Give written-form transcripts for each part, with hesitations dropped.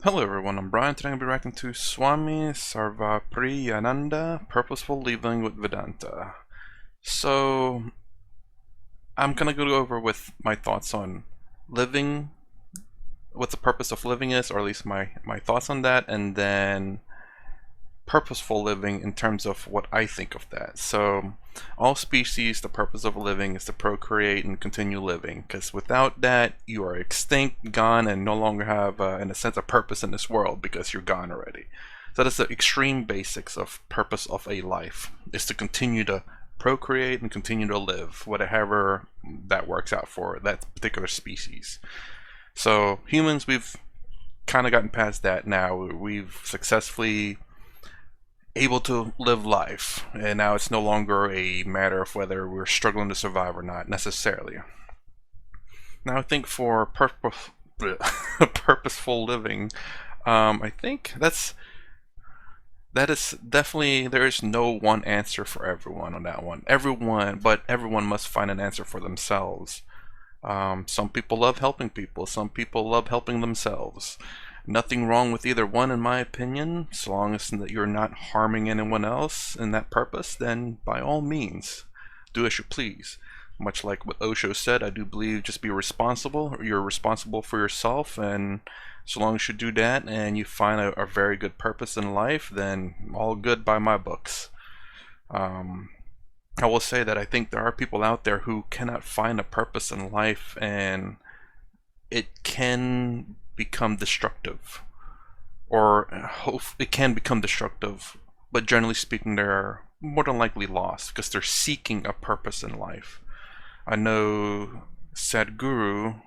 Hello everyone, I'm Brian. Today I'm going to be reacting to Swami Sarvapriyananda, Purposeful Living with Vedanta. So, I'm going to go over with my thoughts on living, what the purpose of living is, or at least my thoughts on that, and then purposeful living in terms of what I think of that. So, all species, the purpose of living is to procreate and continue living, because without that, you are extinct, gone, and no longer have, in a sense, a purpose in this world because you're gone already. So that's the extreme basics of purpose of a life, is to continue to procreate and continue to live, whatever that works out for that particular species. So humans, we've kind of gotten past that now. We've successfully able to live life, and now it's no longer a matter of whether we're struggling to survive or not necessarily. Now I think for purposeful living, I think that is definitely, there is no one answer for everyone on that one. Everyone must find an answer for themselves. Some people love helping people, some people love helping themselves. Nothing wrong with either one, in my opinion. So long as that you're not harming anyone else in that purpose, then by all means, do as you please. Much like what Osho said, I do believe just be responsible. You're responsible for yourself, and so long as you do that and you find a very good purpose in life, then all good by my books. I will say that I think there are people out there who cannot find a purpose in life, and it can become destructive, or it can become destructive, but generally speaking they're more than likely lost because they're seeking a purpose in life. I know Sadhguru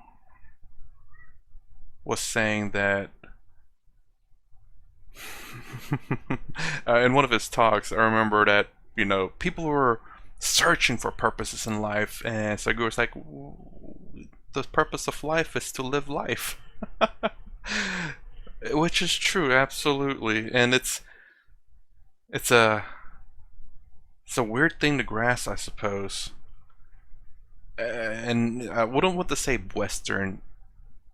was saying that in one of his talks, I remember that, people were searching for purposes in life, and Sadhguru was like, the purpose of life is to live life. Which is true, absolutely, and it's a weird thing to grasp, I suppose. And I wouldn't want to say Western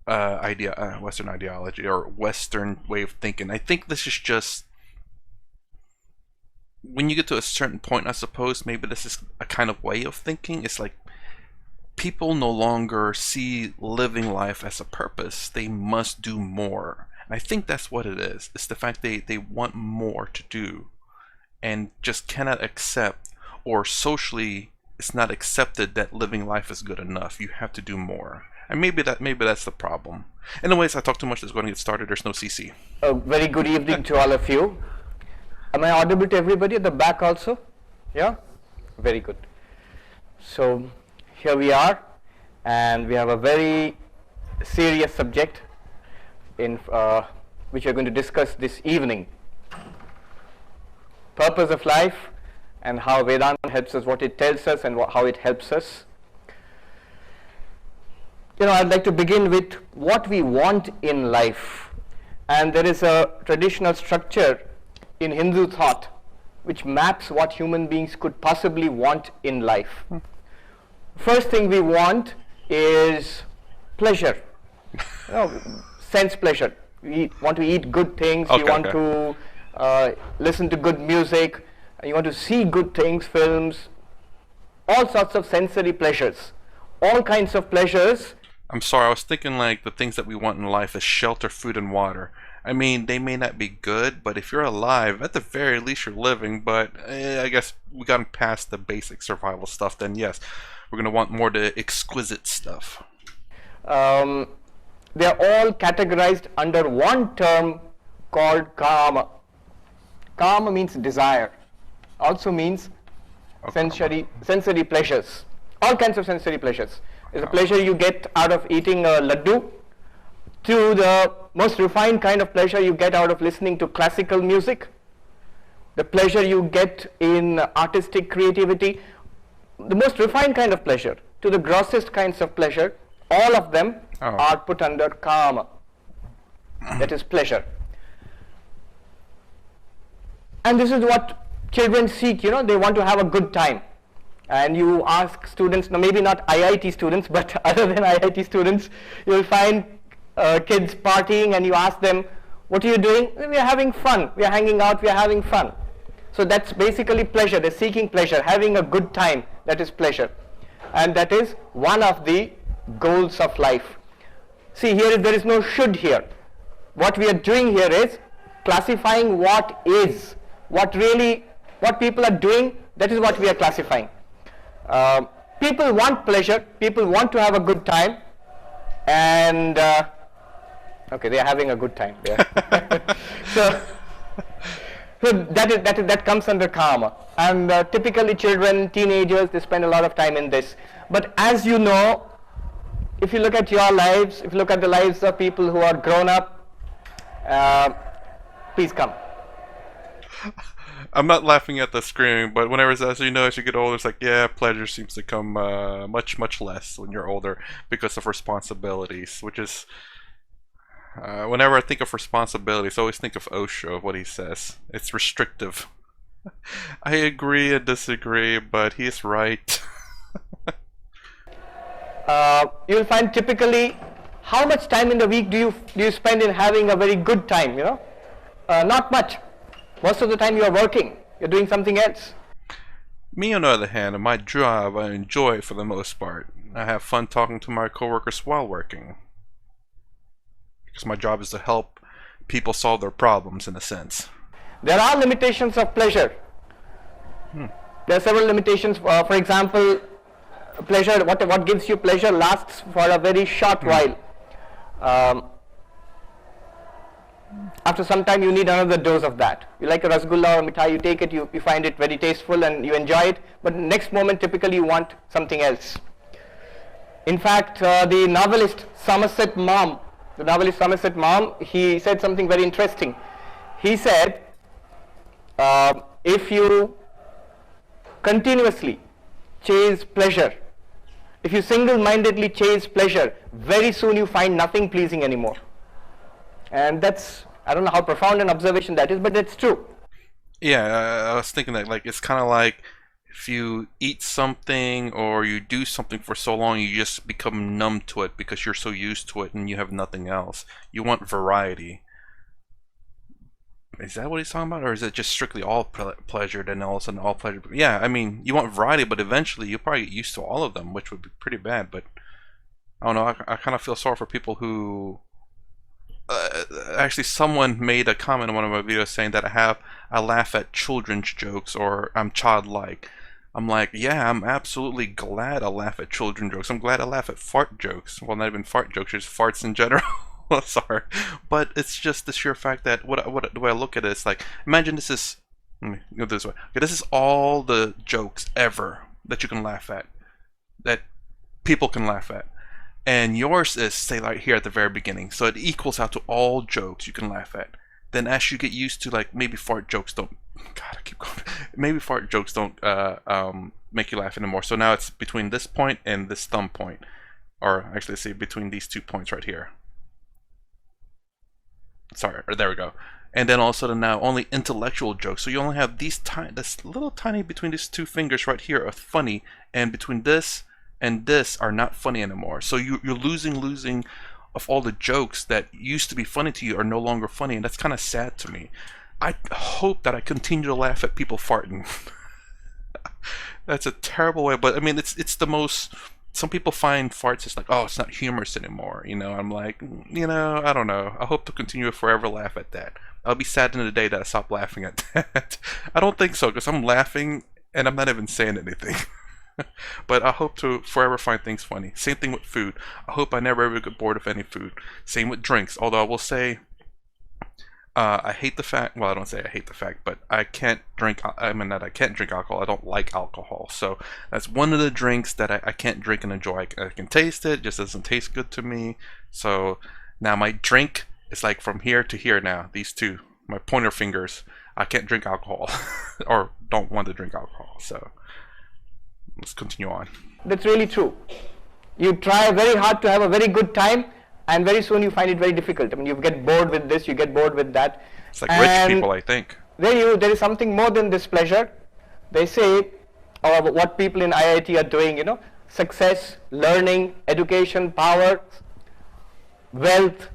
ideology or Western way of thinking. I think this is just when you get to a certain point, I suppose maybe this is a kind of way of thinking. It's like people no longer see living life as a purpose. They must do more. And I think that's what it is. It's the fact they want more to do and just cannot accept, or socially it's not accepted, that living life is good enough. You have to do more. And maybe that's the problem. Anyways, I talked too much. Let's go and get started. There's no CC. A very good evening to all of you. Am I audible to everybody at the back also? Yeah? Very good. So here we are, and we have a very serious subject which we are going to discuss this evening. Purpose of life, and how Vedanta helps us, what it tells us and how it helps us. I'd like to begin with what we want in life. And there is a traditional structure in Hindu thought which maps what human beings could possibly want in life. First thing we want is pleasure, sense pleasure. We want to eat good things, Okay, we want okay. to listen to good music, you want to see good things, films, all sorts of sensory pleasures, all kinds of pleasures. I'm sorry, I was thinking like the things that we want in life is shelter, food, and water. I mean, they may not be good, but if you're alive, at the very least you're living. But I guess we got past the basic survival stuff, then yes, we're going to want more the exquisite stuff. They are all categorized under one term called kama. Kama means desire, also means sensory pleasures, all kinds of sensory pleasures. There's a pleasure you get out of eating a laddu, to the most refined kind of pleasure you get out of listening to classical music, the pleasure you get in artistic creativity, the most refined kind of pleasure to the grossest kinds of pleasure, all of them are put under kama, that is pleasure. And this is what children seek, they want to have a good time. And you ask students, no, maybe not IIT students, but other than IIT students, you'll find kids partying, and you ask them, What are you doing? We are having fun. We are hanging out. We are having fun. So that's basically pleasure. They're seeking pleasure, having a good time. That is pleasure. And that is one of the goals of life. See, here there is no should here. What we are doing here is classifying what is. What people are doing, that is what we are classifying. People want pleasure. People want to have a good time. And, okay, they are having a good time. Yeah. So that comes under karma. And typically children, teenagers, they spend a lot of time in this. But as you know, if you look at your lives, if you look at the lives of people who are grown up, please come. I'm not laughing at the screaming, but whenever, as you know, as you get older, it's like, yeah, pleasure seems to come much, much less when you're older because of responsibilities, which is, whenever I think of responsibilities, I always think of Osho, what he says. It's restrictive. I agree and disagree, but he's right. You'll find typically, how much time in the week do you spend in having a very good time, you know? Not much. Most of the time you are working, you're doing something else. Me, on the other hand, in my job, I enjoy for the most part. I have fun talking to my coworkers while working. Because my job is to help people solve their problems, in a sense. There are limitations of pleasure. There are several limitations. For example, pleasure, what gives you pleasure lasts for a very short while. After some time you need another dose of that. You like a rasgulla or mithai, you take it, you find it very tasteful and you enjoy it, but next moment typically you want something else. In fact, the novelist Somerset Maugham, he said something very interesting. He said, if you continuously chase pleasure, if you single-mindedly chase pleasure, very soon you find nothing pleasing anymore. And that's, I don't know how profound an observation that is, but it's true. Yeah, I was thinking that, like, it's kind of like if you eat something or you do something for so long, you just become numb to it because you're so used to it and you have nothing else. You want variety. Is that what he's talking about, or is it just strictly all pleasure, then all of a sudden all pleasure? Yeah, I mean, you want variety, but eventually you'll probably get used to all of them, which would be pretty bad. But I don't know, I kind of feel sorry for people who... actually, someone made a comment in one of my videos saying that I laugh at children's jokes, or I'm childlike. I'm like, yeah, I'm absolutely glad I laugh at children's jokes. I'm glad I laugh at fart jokes. Well, not even fart jokes, just farts in general. Sorry, but it's just the sheer fact that the way I look at it is like, imagine this is, let me go this way. Okay, this is all the jokes ever that you can laugh at, that people can laugh at, and yours is, say, like here at the very beginning, so it equals out to all jokes you can laugh at. Then as you get used to, like, maybe fart jokes don't, God, I keep going, maybe fart jokes don't make you laugh anymore. So now it's between this point and this thumb point, or actually, let's say between these 2 points right here. Sorry, there we go. And then all of a sudden now only intellectual jokes. So you only have these this little tiny between these 2 fingers right here are funny, and between this and this are not funny anymore. So you're losing of all the jokes that used to be funny to you are no longer funny, and that's kind of sad to me. I hope that I continue to laugh at people farting. That's a terrible way, but I mean, it's the most... Some people find farts just like, oh, it's not humorous anymore. You know, I'm like, you know, I don't know. I hope to continue to forever laugh at that. I'll be sad in the day that I stop laughing at that. I don't think so, because I'm laughing and I'm not even saying anything. But I hope to forever find things funny. Same thing with food. I hope I never ever get bored of any food. Same with drinks. Although I will say, I hate the fact, well, I don't say I hate the fact, but I can't drink, I mean, that I can't drink alcohol. I don't like alcohol. So that's one of the drinks that I can't drink and enjoy. I can taste it, just doesn't taste good to me. So now my drink is like from here to here now, these two, my pointer fingers. I can't drink alcohol or don't want to drink alcohol. So let's continue on. That's really true. You try very hard to have a very good time, and very soon you find it very difficult. I mean, you get bored with this, you get bored with that. It's like rich people, I think. There is something more than this pleasure. They say, or what people in IIT are doing, you know, success, learning, education, power, wealth,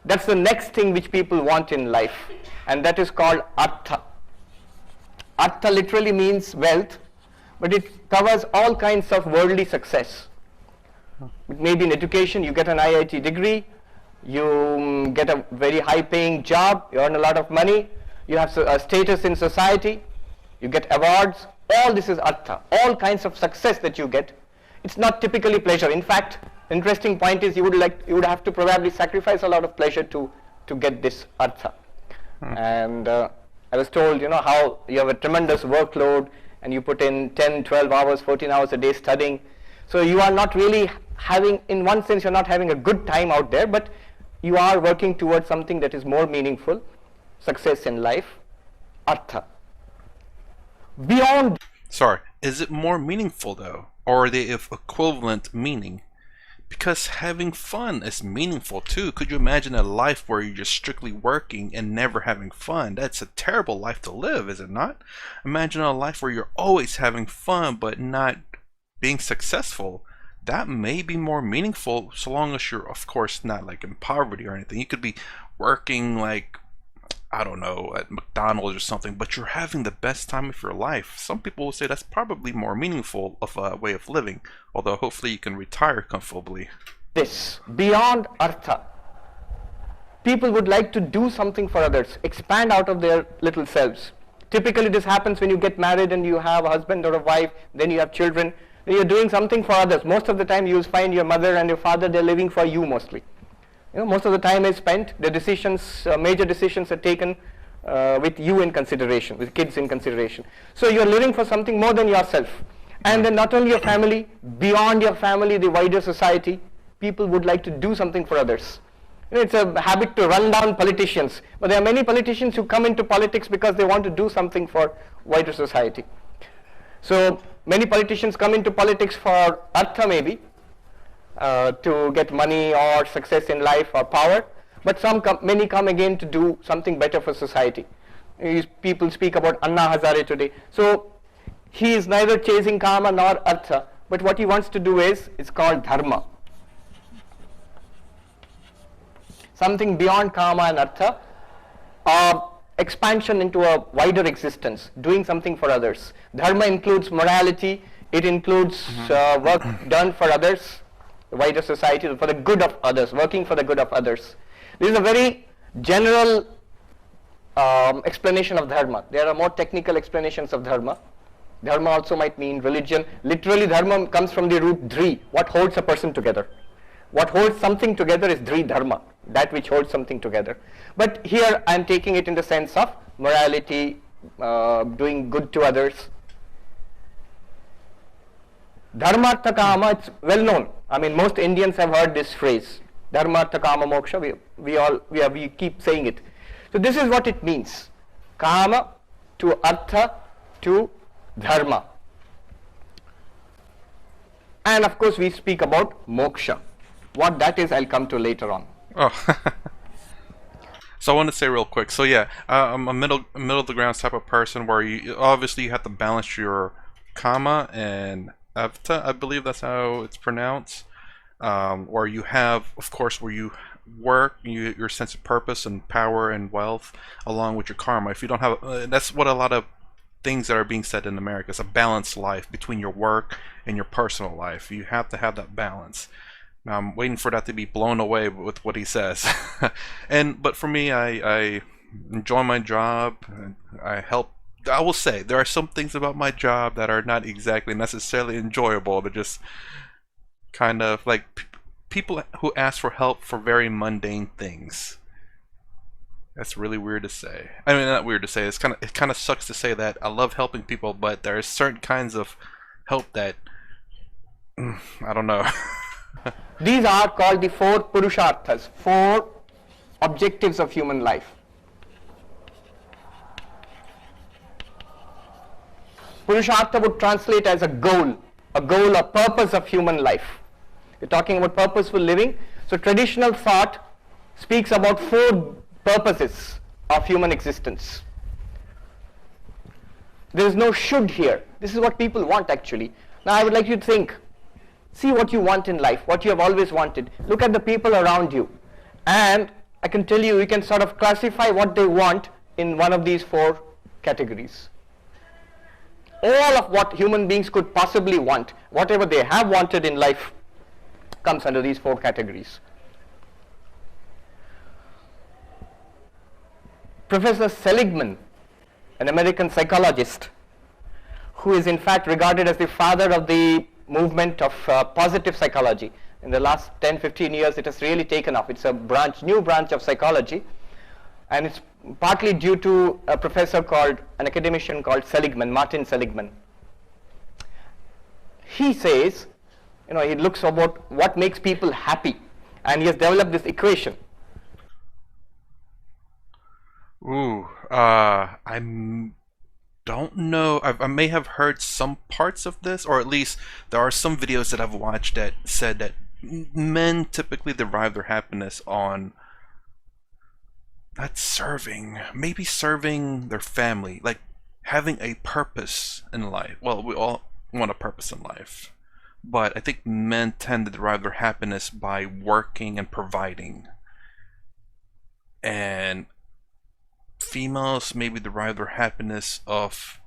That's the next thing which people want in life, and that is called artha. Artha literally means wealth, but it covers all kinds of worldly success. It may be in education, you get an IIT degree, you get a very high paying job, you earn a lot of money, you have a status in society, you get awards. All this is artha, all kinds of success that you get. It's not typically pleasure. In fact, interesting point is you would have to probably sacrifice a lot of pleasure to get this artha. And I was told, how you have a tremendous workload and you put in 10, 12 hours, 14 hours a day studying. So you are not really having, in one sense, you're not having a good time out there, but you are working towards something that is more meaningful, success in life, artha. Beyond. Sorry, is it more meaningful though? Or are they of equivalent meaning? Because having fun is meaningful too. Could you imagine a life where you're just strictly working and never having fun? That's a terrible life to live, is it not? Imagine a life where you're always having fun but not being successful. That may be more meaningful, so long as you're, of course, not like in poverty or anything. You could be working like, I don't know, at McDonald's or something, but you're having the best time of your life. Some people will say that's probably more meaningful of a way of living, although hopefully you can retire comfortably. This, beyond artha, people would like to do something for others, expand out of their little selves. Typically this happens when you get married and you have a husband or a wife, then you have children, then you're doing something for others. Most of the time you'll find your mother and your father, they're living for you mostly. Most of the time is spent, the decisions, major decisions are taken with you in consideration, with kids in consideration. So you're living for something more than yourself. And then not only your family, beyond your family, the wider society, people would like to do something for others. It's a habit to run down politicians, but there are many politicians who come into politics because they want to do something for wider society. So many politicians come into politics for artha maybe, to get money or success in life or power, but many come again to do something better for society. People speak about Anna Hazare today. So he is neither chasing kama nor artha, but what he wants to do is, it's called dharma. Something beyond kama and artha, expansion into a wider existence, doing something for others. Dharma includes morality, it includes work done for others, the wider society, for the good of others, working for the good of others. This is a very general explanation of dharma. There are more technical explanations of dharma. Dharma also might mean religion. Literally dharma comes from the root dhri, what holds a person together. What holds something together is dhri dharma, that which holds something together. But here I am taking it in the sense of morality, doing good to others. Dharmartha kama, it's well known. I mean, most Indians have heard this phrase, Dharmartha kama moksha. We keep saying it. So this is what it means: kama to artha to dharma. And of course, we speak about moksha. What that is, I'll come to later on. Oh. So I want to say real quick. So yeah, I'm a middle of the ground type of person where you obviously have to balance your kama and avta, I believe that's how it's pronounced, or you have, of course, where you work, your sense of purpose and power and wealth, along with your karma. If you don't have, that's what a lot of things that are being said in America. It's a balanced life between your work and your personal life. You have to have that balance. Now I'm waiting for that to be blown away with what he says. But for me, I enjoy my job. I will say there are some things about my job that are not exactly necessarily enjoyable, but just kind of like people who ask for help for very mundane things. That's really weird to say. I mean, not weird to say. It kind of sucks to say that. I love helping people, but there are certain kinds of help that I don't know. These are called the four purusharthas, four objectives of human life. Purushartha would translate as a goal, a purpose of human life. We're talking about purposeful living. So traditional thought speaks about four purposes of human existence. There is no should here. This is what people want actually. Now I would like you to think, see what you want in life, what you have always wanted. Look at the people around you and I can tell you, you can sort of classify what they want in one of these four categories. All of what human beings could possibly want, whatever they have wanted in life, comes under these four categories. Professor Seligman, an American psychologist, who is in fact regarded as the father of the movement of positive psychology. In the last 10-15 years, it has really taken off. It's a new branch of psychology, and it's partly due to a professor called, an academician called Seligman, Martin Seligman. He says, he looks about what makes people happy, and he has developed this equation. Ooh, I don't know. I may have heard some parts of this, or at least there are some videos that I've watched that said that men typically derive their happiness on not serving, maybe serving their family, like having a purpose in life. Well, we all want a purpose in life, but I think men tend to derive their happiness by working and providing, and females maybe derive their happiness of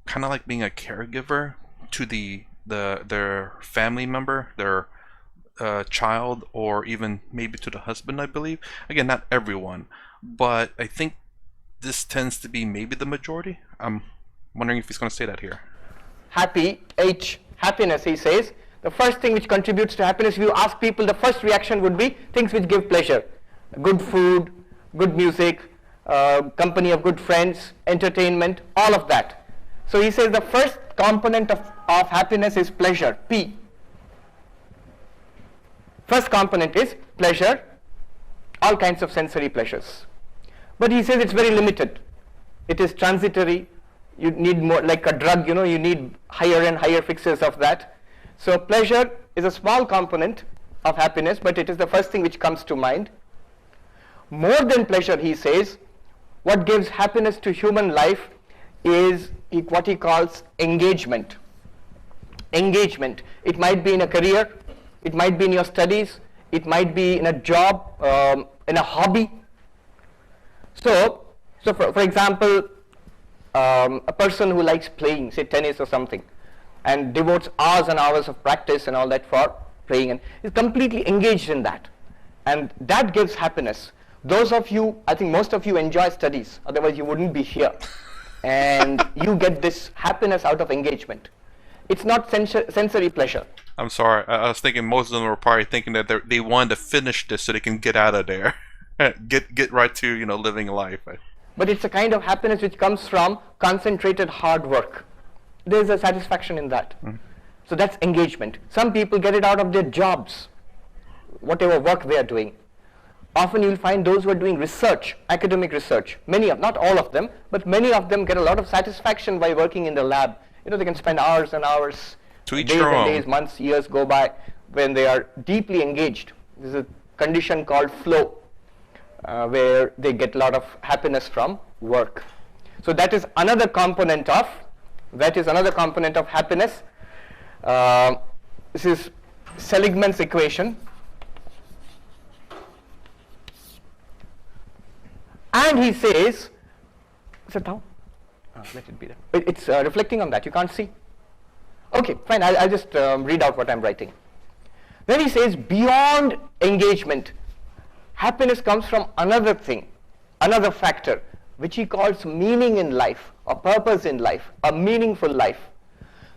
kind of like being a caregiver to their family member, their child, or even maybe to the husband, I believe. Again, not everyone, but I think this tends to be maybe the majority. I'm wondering if he's going to say that here. Happiness, he says, the first thing which contributes to happiness, if you ask people, the first reaction would be things which give pleasure. Good food, good music, company of good friends, entertainment, all of that. So he says the first component of happiness is pleasure, P. First component is pleasure, all kinds of sensory pleasures. But he says it's very limited. It is transitory. You need more, like a drug, you need higher and higher fixes of that. So pleasure is a small component of happiness, but it is the first thing which comes to mind. More than pleasure, he says, what gives happiness to human life is what he calls engagement. Engagement. It might be in a career, it might be in your studies, it might be in a job, in a hobby. So for example, a person who likes playing, say tennis or something, and devotes hours and hours of practice and all that for playing, and is completely engaged in that, and that gives happiness. Those of you, I think most of you enjoy studies, otherwise you wouldn't be here, and you get this happiness out of engagement. It's not sensory pleasure. I'm sorry, I was thinking most of them were probably thinking that they wanted to finish this so they can get out of there, get right to living life. But it's a kind of happiness which comes from concentrated hard work. There's a satisfaction in that. So that's engagement. Some people get it out of their jobs, whatever work they are doing. Often you'll find those who are doing research, academic research, not all of them, but many of them get a lot of satisfaction by working in the lab. They can spend hours and hours, days and days, months, years go by when they are deeply engaged. There's a condition called flow, where they get a lot of happiness from work. So that is another component of happiness. This is Seligman's equation. And he says, is it down? Let it be there. It's reflecting on that. You can't see. Okay, fine. I'll just read out what I'm writing. Then he says, beyond engagement, happiness comes from another thing, another factor, which he calls meaning in life, or purpose in life, a meaningful life.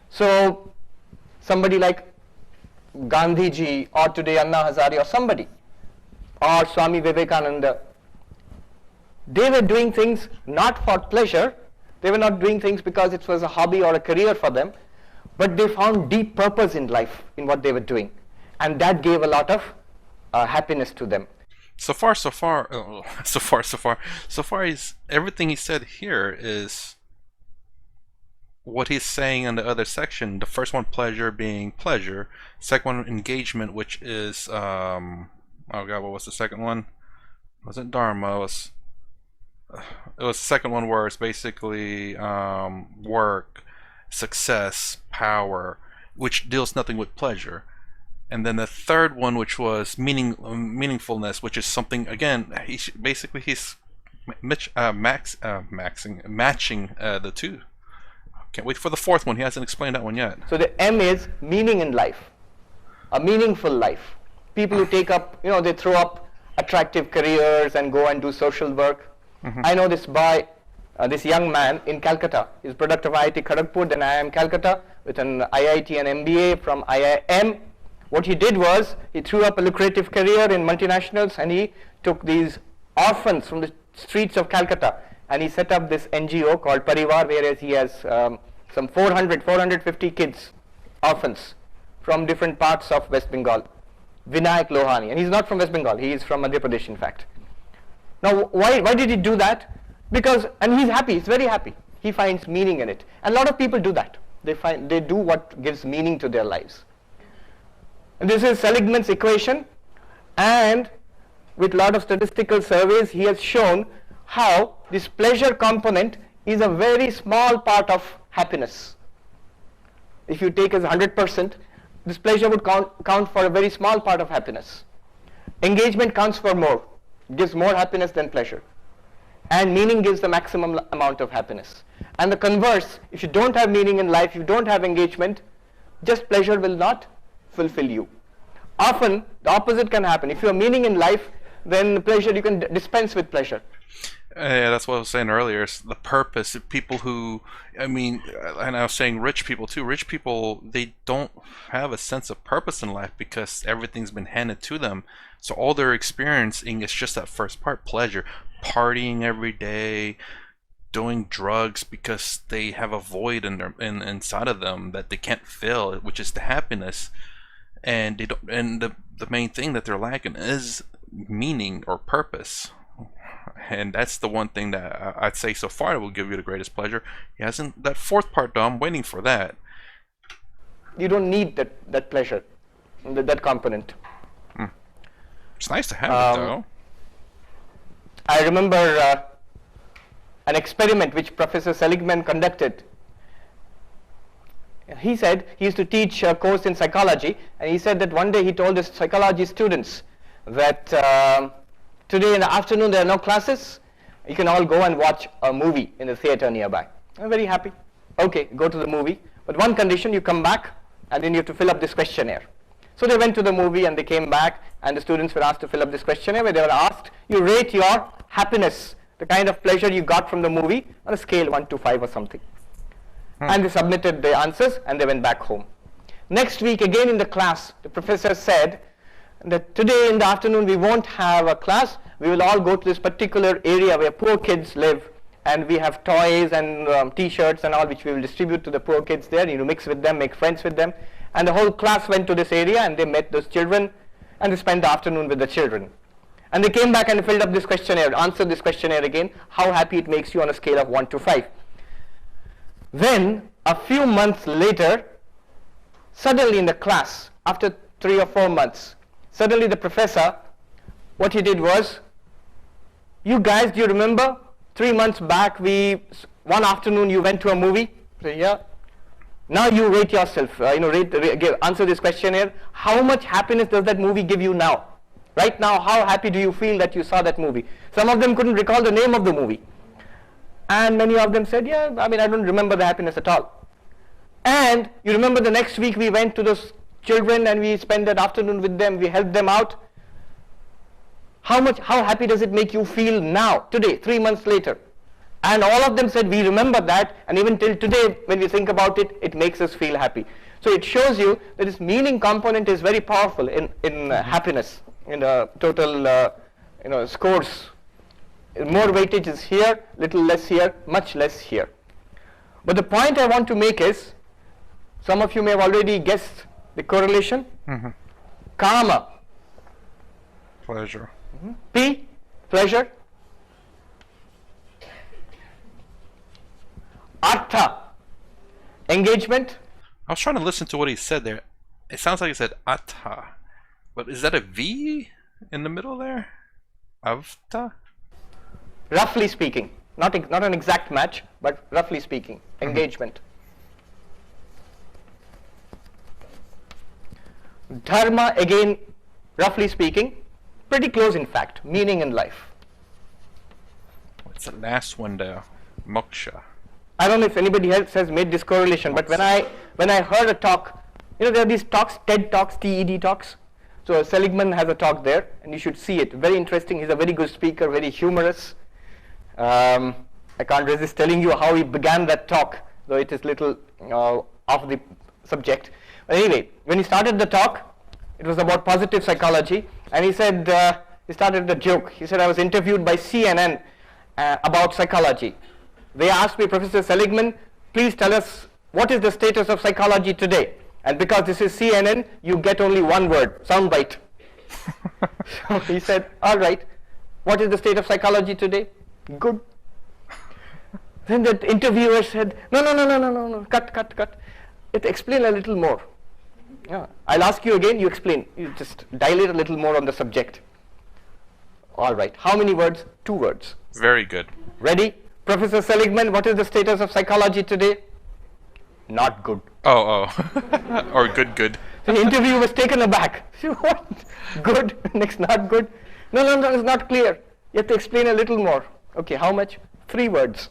So somebody like Gandhiji, or today Anna Hazare, or somebody, or Swami Vivekananda, they were doing things not for pleasure. They were not doing things because it was a hobby or a career for them, but they found deep purpose in life, in what they were doing, and that gave a lot of happiness to them. So far, is everything he said here is what he's saying in the other section. The first one, pleasure, being pleasure. Second one, engagement, which is oh god, what was the second one? It wasn't dharma. It was the second one, where it's basically work, success, power, which deals nothing with pleasure. And then the third one, which was meaningfulness, which is something again. Basically he's matching the two. Can't wait for the fourth one. He hasn't explained that one yet. So the M is meaning in life, a meaningful life. People who take up, they throw up attractive careers and go and do social work. I know this boy, this young man in Calcutta. He's a product of IIT Kharagpur, then IIM Calcutta, with an IIT and MBA from IIM. What he did was, he threw up a lucrative career in multinationals, and he took these orphans from the streets of Calcutta, and he set up this NGO called Parivar, whereas he has some 450 kids, orphans, from different parts of West Bengal. Vinayak Lohani, and he's not from West Bengal, he is from Madhya Pradesh in fact. Now why did he do that? Because, and he's happy, he's very happy. He finds meaning in it. And a lot of people do that. They do what gives meaning to their lives. And this is Seligman's equation, and with a lot of statistical surveys, he has shown how this pleasure component is a very small part of happiness. If you take as 100%, this pleasure would count for a very small part of happiness. Engagement counts for more, gives more happiness than pleasure. And meaning gives the maximum amount of happiness. And the converse, if you don't have meaning in life, you don't have engagement, just pleasure will not fulfill you. Often, the opposite can happen. If you have meaning in life, then pleasure, you can dispense with pleasure. Yeah, that's what I was saying earlier. It's the purpose. People who, and I was saying rich people too. Rich people, they don't have a sense of purpose in life because everything's been handed to them. So all they're experiencing is just that first part, pleasure. Partying every day, doing drugs because they have a void inside of them that they can't fill, which is the happiness. And they don't, and the main thing that they're lacking is meaning or purpose. And that's the one thing that I'd say so far that will give you the greatest pleasure. He hasn't, that fourth part though, I'm waiting for that. You don't need that pleasure, that component. It's nice to have it though. I remember an experiment which Professor Seligman conducted. He said he used to teach a course in psychology, and he said that one day he told his psychology students that today in the afternoon there are no classes, you can all go and watch a movie in the theater nearby. I'm very happy. Okay, go to the movie, but one condition, you come back and then you have to fill up this questionnaire. So they went to the movie and they came back, and the students were asked to fill up this questionnaire where they were asked, you rate your happiness, the kind of pleasure you got from the movie, on a scale 1 to 5 or something. And they submitted the answers and they went back home. Next week again in the class, the professor said that today in the afternoon we won't have a class, we will all go to this particular area where poor kids live, and we have toys and t-shirts and all which we will distribute to the poor kids there. You mix with them, make friends with them. And the whole class went to this area and they met those children and they spent the afternoon with the children. And they came back and filled up this questionnaire, answered this questionnaire again, how happy it makes you on a scale of 1 to 5. Then, a few months later, suddenly in the class, after 3 or 4 months, suddenly the professor, what he did was, you guys, do you remember 3 months back, one afternoon you went to a movie? So, yeah. Now you rate yourself, answer this questionnaire. How much happiness does that movie give you now? Right now, how happy do you feel that you saw that movie? Some of them couldn't recall the name of the movie. And many of them said, yeah, I don't remember the happiness at all. And you remember the next week we went to those children and we spent that afternoon with them, we helped them out. How happy does it make you feel now, today, 3 months later? And all of them said, we remember that, and even till today, when we think about it, it makes us feel happy. So it shows you that this meaning component is very powerful in happiness, in the total scores. More weightage is here, little less here, much less here. But the point I want to make is, some of you may have already guessed the correlation. Kama. Pleasure. P, pleasure. Artha, engagement. I was trying to listen to what he said there. It sounds like he said Atta. But is that a V in the middle there? Avta? Roughly speaking. Not an exact match, but roughly speaking. Engagement. Dharma, again, roughly speaking, pretty close in fact, meaning in life. What's the last one there? Moksha. I don't know if anybody else has made this correlation, but when I heard a talk, there are these talks, TED talks, TED talks. So Seligman has a talk there, and you should see it. Very interesting. He's a very good speaker, very humorous. I can't resist telling you how he began that talk, though it is little off the subject. But anyway, when he started the talk, it was about positive psychology, and he said, he started the joke. He said, I was interviewed by CNN about psychology. They asked me, Professor Seligman, please tell us what is the status of psychology today? And because this is CNN, you get only one word, soundbite. So he said, all right, what is the state of psychology today? Good. Then the interviewer said, no, cut. Explain a little more. Yeah. I'll ask you again, you explain. You just dilate a little more on the subject. All right, how many words? 2 words. Very good. Ready? Professor Seligman, what is the status of psychology today? Not good. Oh. Or good. The interview was taken aback. What? Good? Next, not good? No, it's not clear. You have to explain a little more. Okay, how much? 3 words.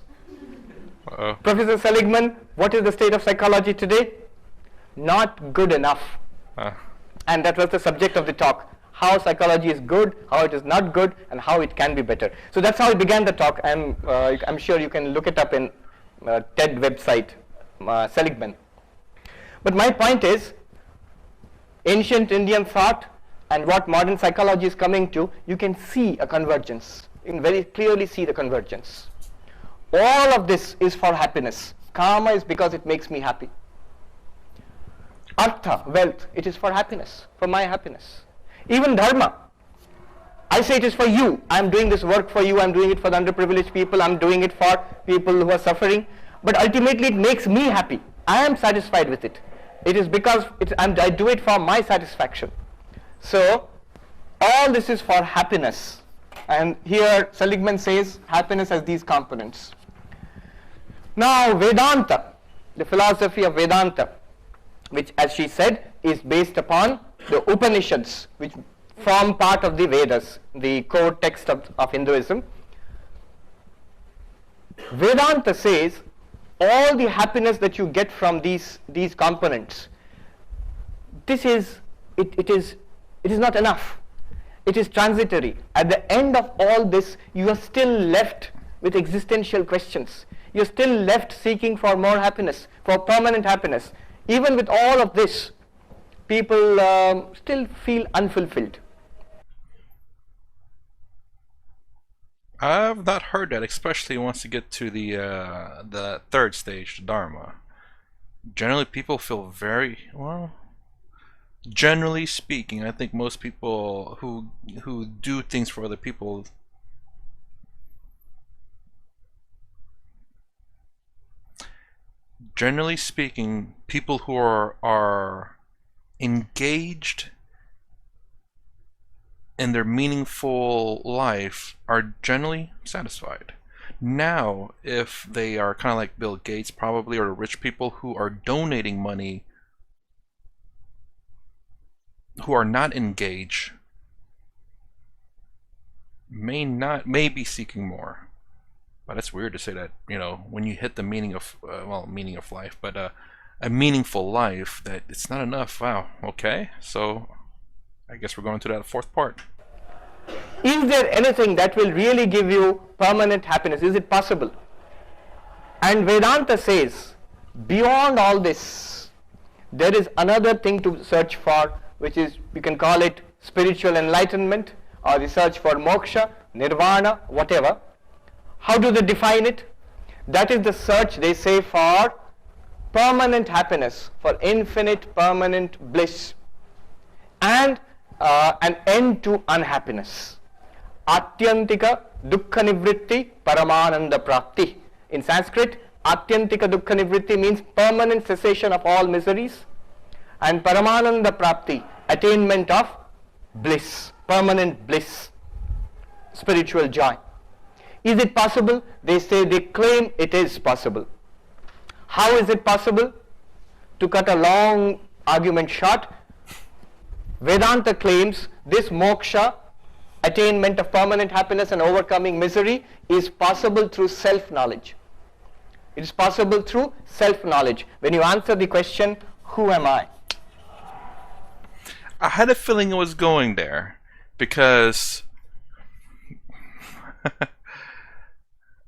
Uh-oh. Professor Seligman, what is the state of psychology today? Not good enough. And that was the subject of the talk. How psychology is good, how it is not good, and how it can be better. So that's how he began the talk. I'm sure you can look it up in TED website, Seligman. But my point is, ancient Indian thought and what modern psychology is coming to, you can see a convergence. You can very clearly see the convergence. All of this is for happiness. Karma is because it makes me happy. Artha, wealth, it is for happiness, for my happiness. Even dharma, I say it is for you. I'm doing this work for you. I'm doing it for the underprivileged people. I'm doing it for people who are suffering. But ultimately it makes me happy. I am satisfied with it. It is because I do it for my satisfaction. So all this is for happiness. And here Seligman says happiness has these components. Now Vedanta, the philosophy of Vedanta, which as she said is based upon the Upanishads, which form part of the Vedas, the core text of Hinduism. Vedanta says all the happiness that you get from these components, it is not enough. It is transitory. At the end of all this, you are still left with existential questions. You're still left seeking for more happiness, for permanent happiness. Even with all of this, people still feel unfulfilled. I've not heard that, especially once you get to the third stage, the Dharma. Generally, people feel very well. Generally speaking, I think most people who do things for other people. Generally speaking, people who are engaged in their meaningful life are generally satisfied. Now, if they are kind of like Bill Gates probably, or rich people who are donating money, who are not engaged, may be seeking more. But it's weird to say that, when you hit the meaning of life, but a meaningful life, that it's not enough. Wow. Okay. So I guess we're going to that 4th part. Is there anything that will really give you permanent happiness? Is it possible? And Vedanta says, beyond all this, there is another thing to search for, which is, we can call it spiritual enlightenment, or the search for moksha, nirvana, whatever. How do they define it? That is the search, they say, for permanent happiness, for infinite permanent bliss, and an end to unhappiness. Atyantika dukkha nivritti paramananda prapti. In Sanskrit, Atyantika dukkha nivritti means permanent cessation of all miseries, and paramananda prapti, attainment of bliss, permanent bliss, spiritual joy. Is it possible? They claim it is possible. How is it possible? To cut a long argument short, Vedanta claims this moksha, attainment of permanent happiness and overcoming misery, is possible through self-knowledge. It is possible through self-knowledge. When you answer the question, who am I? I had a feeling it was going there because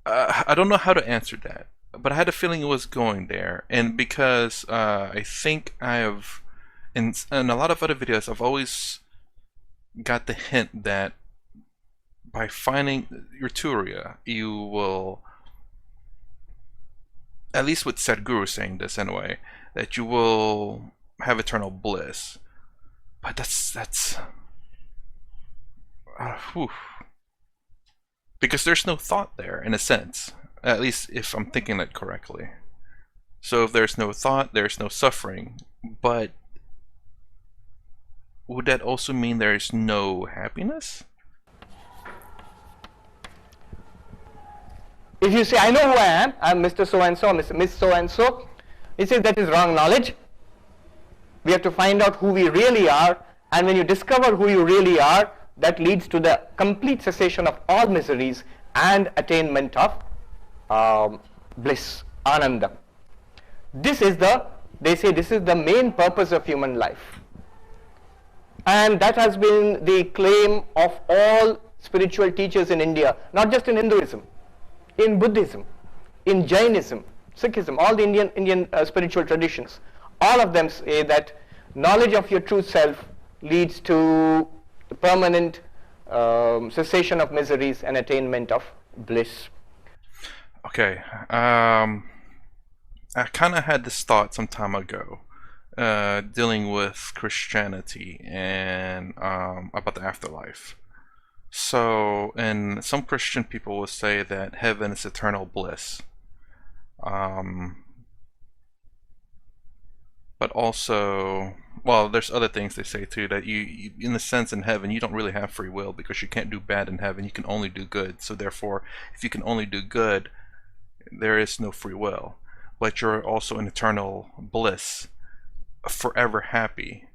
I don't know how to answer that, but I had a feeling it was going there, and because I think I have, in a lot of other videos, I've always got the hint that by finding your Turiya, you will, at least with Sadhguru saying this anyway, that you will have eternal bliss. But that's whew. Because there's no thought there, in a sense, at least if I'm thinking that correctly. So if there's no thought, there's no suffering. But would that also mean there's no happiness? If you say, I know who I am, I'm Mr. So-and-so, Miss So-and-so, he says that is wrong knowledge. We have to find out who we really are, and when you discover who you really are, that leads to the complete cessation of all miseries and attainment of bliss, ananda. This is they say this is the main purpose of human life. And that has been the claim of all spiritual teachers in India, not just in Hinduism, in Buddhism, in Jainism, Sikhism, all the Indian spiritual traditions. All of them say that knowledge of your true self leads to permanent cessation of miseries and attainment of bliss. Okay, I kind of had this thought some time ago, dealing with Christianity and about the afterlife. So, and some Christian people will say that heaven is eternal bliss. But also, well, there's other things they say too, that you, in a sense, in heaven, you don't really have free will because you can't do bad in heaven. You can only do good. So therefore, if you can only do good, there is no free will. But you're also in eternal bliss, forever happy.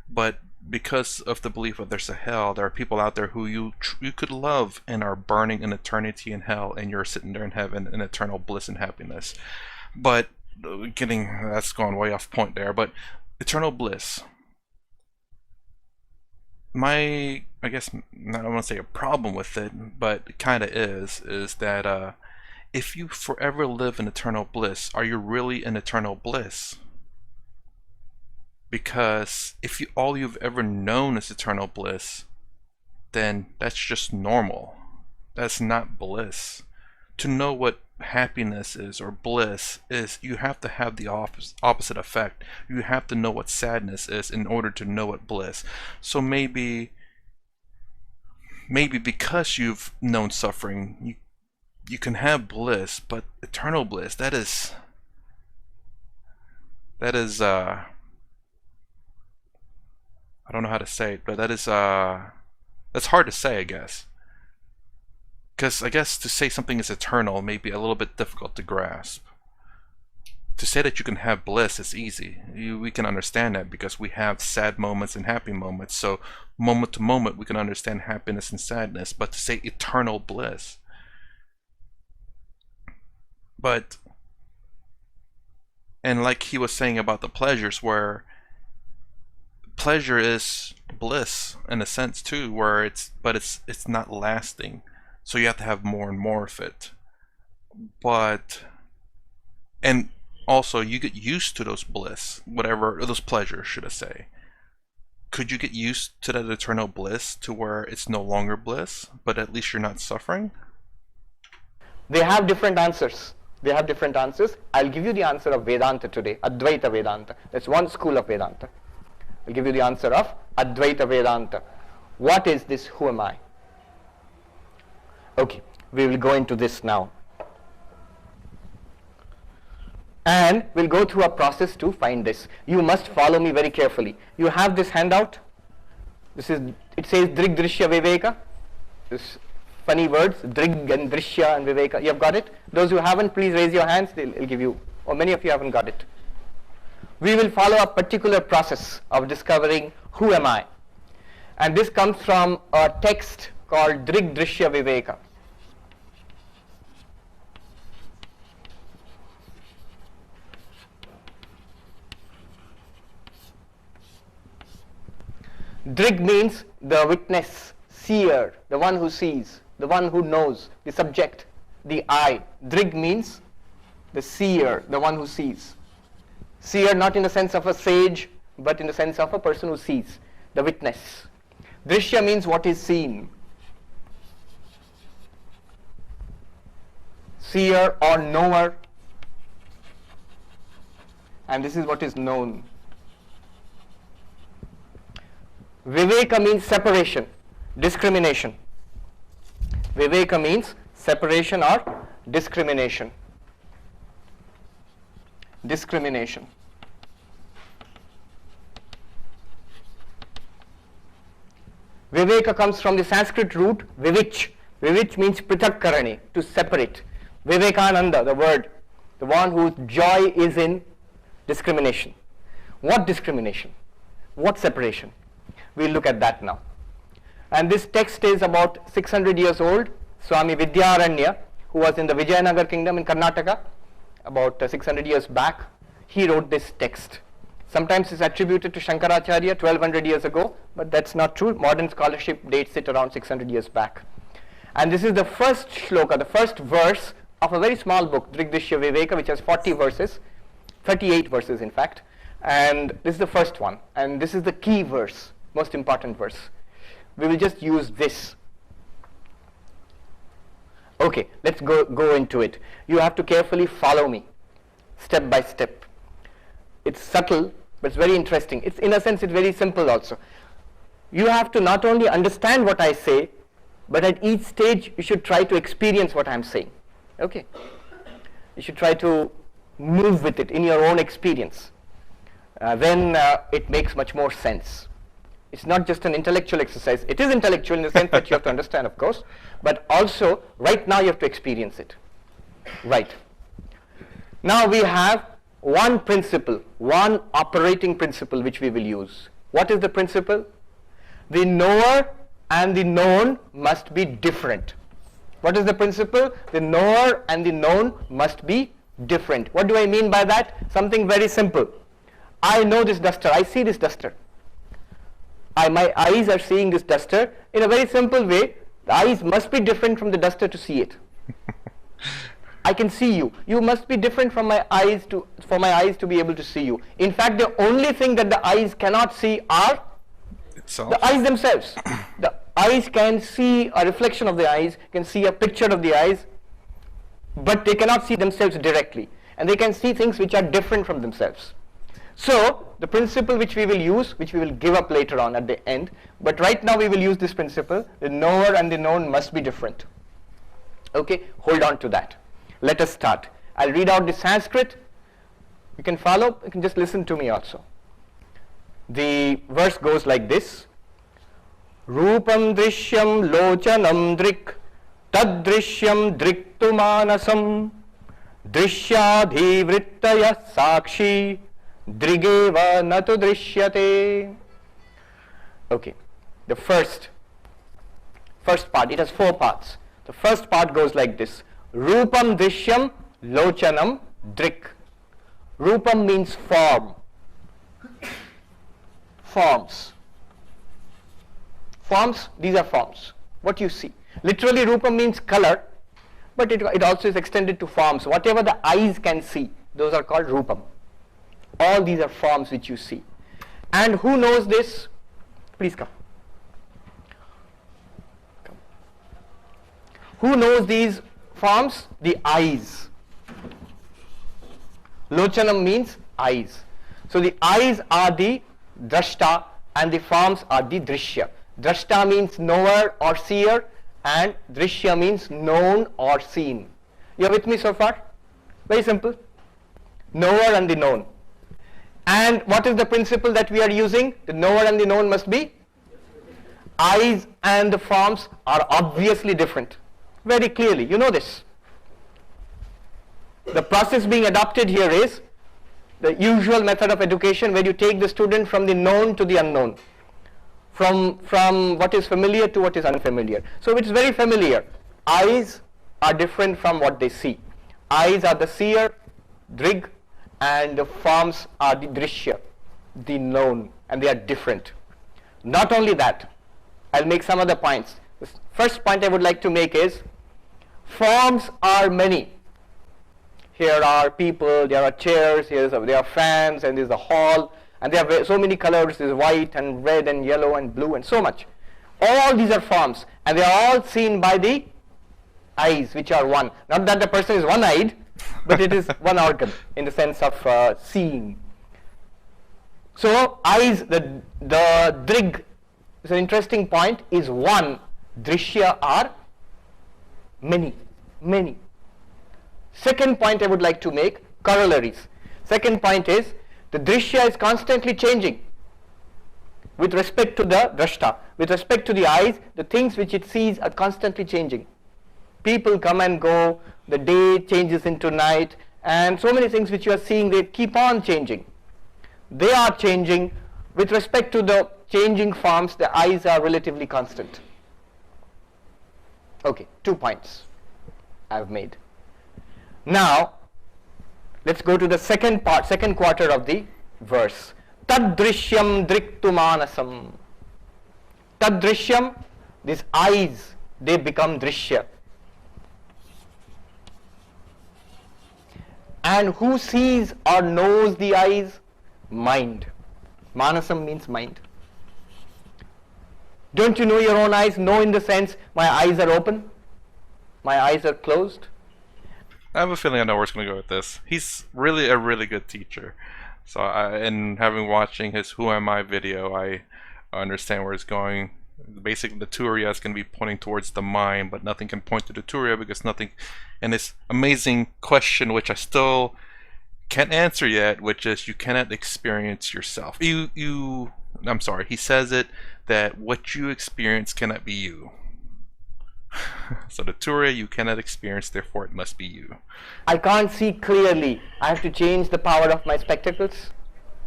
But because of the belief that there's a hell, there are people out there who you could love and are burning in eternity in hell, and you're sitting there in heaven in eternal bliss and happiness. But that's going way off point there, but eternal bliss, I guess, I don't want to say a problem with it, but it kind of is that if you forever live in eternal bliss, are you really in eternal bliss? Because if all you've ever known is eternal bliss, then that's just normal. That's not bliss. To know what happiness is or bliss is, you have to have the opposite effect. You have to know what sadness is in order to know what bliss. So maybe because you've known suffering, you can have bliss, but eternal bliss, that is I don't know how to say it, but that's hard to say, I guess. Because I guess to say something is eternal may be a little bit difficult to grasp. To say that you can have bliss is easy. We can understand that because we have sad moments and happy moments. So moment to moment we can understand happiness and sadness. But to say eternal bliss. And like he was saying about the pleasures, where pleasure is bliss in a sense too, where it's not lasting. So you have to have more and more of it. And also you get used to those bliss, whatever, those pleasures, should I say. Could you get used to that eternal bliss to where it's no longer bliss, but at least you're not suffering? They have different answers. I'll give you the answer of Vedanta today, Advaita Vedanta. That's one school of Vedanta. I'll give you the answer of Advaita Vedanta. What is this? Who am I? Okay, we will go into this now. And we'll go through a process to find this. You must follow me very carefully. You have this handout. It says Drig Drishya Viveka. This funny words, Drig and Drishya and Viveka. You have got it? Those who haven't, please raise your hands. They'll give you, or many of you haven't got it. We will follow a particular process of discovering who am I. And this comes from a text called Drishya Viveka. Drig means the witness, seer, the one who sees, the one who knows, the subject, the I. Drig means the seer, the one who sees. Seer not in the sense of a sage, but in the sense of a person who sees, the witness. Drishya means what is seen. Seer or knower. And this is what is known. Viveka means separation, discrimination. Viveka means separation or discrimination. Discrimination. Viveka comes from the Sanskrit root vivich. Vivich means pritakkarani, to separate. Vivekananda, the word, the one whose joy is in discrimination. What discrimination? What separation? We'll look at that now. And this text is about 600 years old. Swami Vidyaranya, who was in the Vijayanagar kingdom in Karnataka about 600 years back, he wrote this text. Sometimes it's attributed to Shankaracharya 1200 years ago, but that's not true. Modern scholarship dates it around 600 years back. And this is the first shloka, the first verse of a very small book, Drigdishya Viveka, which has 40 verses, 38 verses in fact. And this is the first one. And this is the key verse, most important verse. We will just use this. Okay, let's go into it. You have to carefully follow me, step by step. It's subtle, but it's very interesting. It's, in a sense, it's very simple also. You have to not only understand what I say, but at each stage you should try to experience what I'm saying. Okay? You should try to move with it in your own experience. Then it makes much more sense. It's not just an intellectual exercise. It is intellectual in the sense that you have to understand, of course, but also right now you have to experience it. Right. Now we have one principle, one operating principle which we will use. What is the principle? The knower and the known must be different. What is the principle? The knower and the known must be different. What do I mean by that? Something very simple. I know this duster. I see this duster. My eyes are seeing this duster. In a very simple way, the eyes must be different from the duster to see it. I can see you. You must be different from my eyes for my eyes to be able to see you. In fact, the only thing that the eyes cannot see are the eyes themselves. The eyes can see a reflection of the eyes, can see a picture of the eyes, but they cannot see themselves directly. And they can see things which are different from themselves. So, the principle which we will use, which we will give up later on at the end, but right now we will use this principle, the knower and the known must be different. Okay, hold on to that. Let us start. I'll read out the Sanskrit. You can follow, you can just listen to me also. The verse goes like this. Rupam drishyam lochanam drik tad drishyam driktu manasam drishyadhi vrittaya sakshi drigeva natu drishyate. Okay, the first part, it has 4 parts. The first part goes like this. Rupam drishyam lochanam drik. Rupam means form. Forms. Forms, these are forms. What you see. Literally rupam means color, but it also is extended to forms. Whatever the eyes can see, those are called rupam. All these are forms which you see. And who knows this? Please come. Who knows these forms? The eyes. Lochanam means eyes. So the eyes are the drashta and the forms are the drishya. Drashta means knower or seer and drishya means known or seen. You are with me so far? Very simple. Knower and the known. And what is the principle that we are using? The knower and the known must be? Eyes and the forms are obviously different. Very clearly, you know this. The process being adopted here is the usual method of education where you take the student from the known to the unknown. from what is familiar to what is unfamiliar. So it's very familiar. Eyes are different from what they see. Eyes are the seer, drig, and the forms are the drishya, the known, and they are different. Not only that, I'll make some other points. The first point I would like to make is, forms are many. Here are people, there are chairs, there are fans, and there's a hall, and there are so many colors. There's white and red and yellow and blue and so much. All these are forms, and they are all seen by the eyes, which are one. Not that the person is one-eyed, but it is one organ in the sense of seeing. So eyes, the drig is an interesting point, is one. Drishya are many, many. Second point I would like to make, corollaries. Second point is, the drishya is constantly changing with respect to the drashta. With respect to the eyes, the things which it sees are constantly changing. People come and go, the day changes into night, and so many things which you are seeing, they keep on changing. They are changing. With respect to the changing forms, the eyes are relatively constant. Okay, 2 points I have made. Now, let's go to the second quarter of the verse. Tad drishyam driktu manasam. Tad drishyam, these eyes, they become drishya. And who sees or knows the eyes? Mind. Manasam means mind. Don't you know your own eyes? Know in the sense, my eyes are open, my eyes are closed. I have a feeling I know where it's going to go with this. He's really a really good teacher. So, and having watching his Who Am I video, I understand where it's going. Basically, the Turiya is going to be pointing towards the mind, but nothing can point to the Turiya because nothing. And this amazing question, which I still can't answer yet, which is you cannot experience yourself. I'm sorry, he says it that what you experience cannot be you. So the Turiya you cannot experience, therefore it must be you. I can't see clearly. I have to change the power of my spectacles.